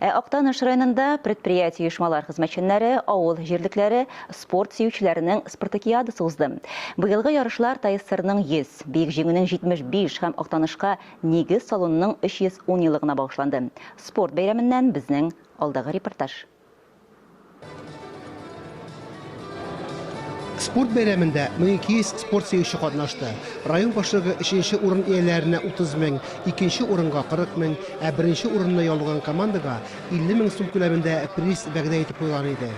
Актаныш районында предприятие оешмалар хезмәтчәннәре, авыл җирлекләре, спорт сөючеләренең спартакиадасы узды. Быелгы ярышлар ТССРның 100, Биек җиңүнең 75 һәм Актанышка нигез салонының 310 еллыгына багышланды. Спорт бәйрәменнән безнең алдагы репортаж. Спорт бәйрәмендә 1200 спорт сөюче катнашты. Район башлыгы 3нче урын ияләренә 30 мең, 2нче урынга 40 мең, ә 1нче урынны яулыган командага 50 мең сум күләмендә приз вәгъдә итеп куйган иде.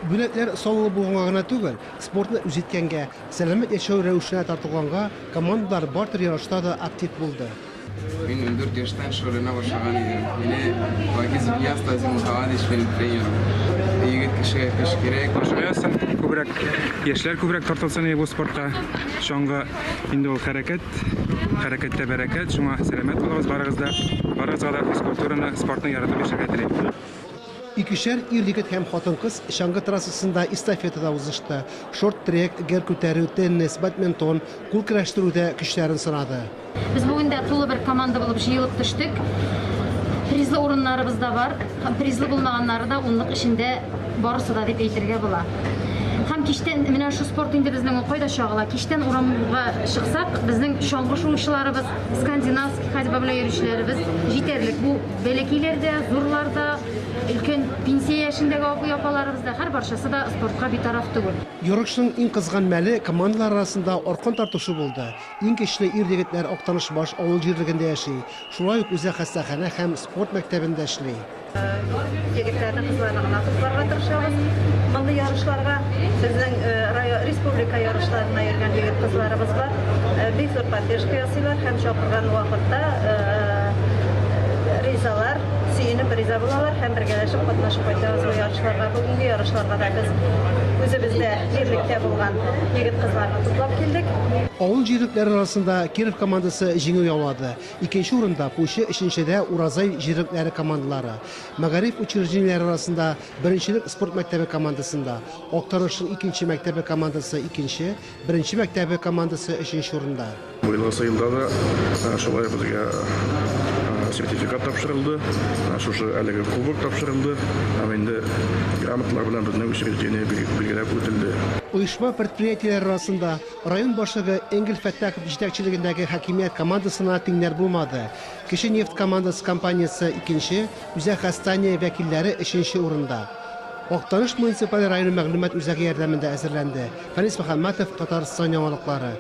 Бүләкләр саллы булганга гына түгел, спортны үзиткәнгә, сәламәт яшәү рәвешенә тартылганга командалар бартыр ярышта да актив булды. Мин 14 яшьтән шөгыльләнә башлаган идем. Мине 8 яшьтә зимгаган ишпен тренер. Егет кешегә көч кирәк. Башлаган күбрәк яшьләр күбрәк тартылсын бу спортка. Шуңа инде ул хәрәкәттә бәрәкәт, шуңа сәламәт булыгыз барыгызда. Барыгызга да физкультураны, спортны яратып яшәргә телим. Икешәр ир-егет һәм хатын-кыз шаңгы трассасында эстафетада узышты. Шорт-трек, гер күтәрү, теннис, бадминтон, кул көрәштерүдә көчләрен сынады. Без бүген дә тулы бер команда булып җыелып төштек. Призлы урыннарыбыз да бар. Призлы булмаганнары да унлык ишендә барысы да дип әйтергә була. Һәм кичтән менә шу спорт инде безнең кайда чагыла. Кичтән урамга чыксак, безнең шаңгы шуучыларыбыз, скандинавский ходьба белән йөрүчеләребез җитәрлек. Бу бәләкиләрдә, зурларда, өлкән пенсия яшендәге апаларыбыз да һәр барчасы да спортка битараф түгел. Ярышның иң кызган мәле командалар арасында аркан тартышы булды. Иң көчле ир-егетләр Актаныш баш авыл җирлегендә яши. Шулай ук үзәк хастаханә һәм спорт мәктәбендә эшли. Егетләрне кызларны гына кызларга тырышабыз. Мондый ярышларга безнең республика ярышларына йөргән егет кызларыбыз бар. Бик зур поддержка ясыйлар һәм чакырган вакытта ризалар, сөенеп риза булалар һәм бергәләшеп катнашып кайтабыз бу ярышларга. Бүгенге ярышларга да без үзебездә берлектә булган егет кызларны туплап килдек. Авыл җирлекләре арасында Киров командасы җиңү яулады. Икенче урында Пучи, өченчедә Уразай җирлекләре командалары. Мәгариф учреждениеләре арасында беренчелек спорт мәктәбе командасында, Актанышның икенче мәктәбе командасы икенче, беренче мәктәбе командасы өченче урында. Быелгы сыйылда да шулай безгә сертификат тапшырылды, шушы әлеге кубок тапшырылды, һәм инде грамоталар белән безнең учреждение билгеләп үтелде. Оешма предприятиеләре арасында район башлыгы Энгель Фәттахов җитәкчелегендәге хакимият командасына тиңнәр булмады. Кече нефть командасы компаниясе икенче, Үзәк Хастания вәкилләре өченче урында. Актаныш муниципаль районы мәгълүмат үзәге ярдәмендә әзерләнде. Фәнис Мөхәммәтов, Татарстан яңалыклары.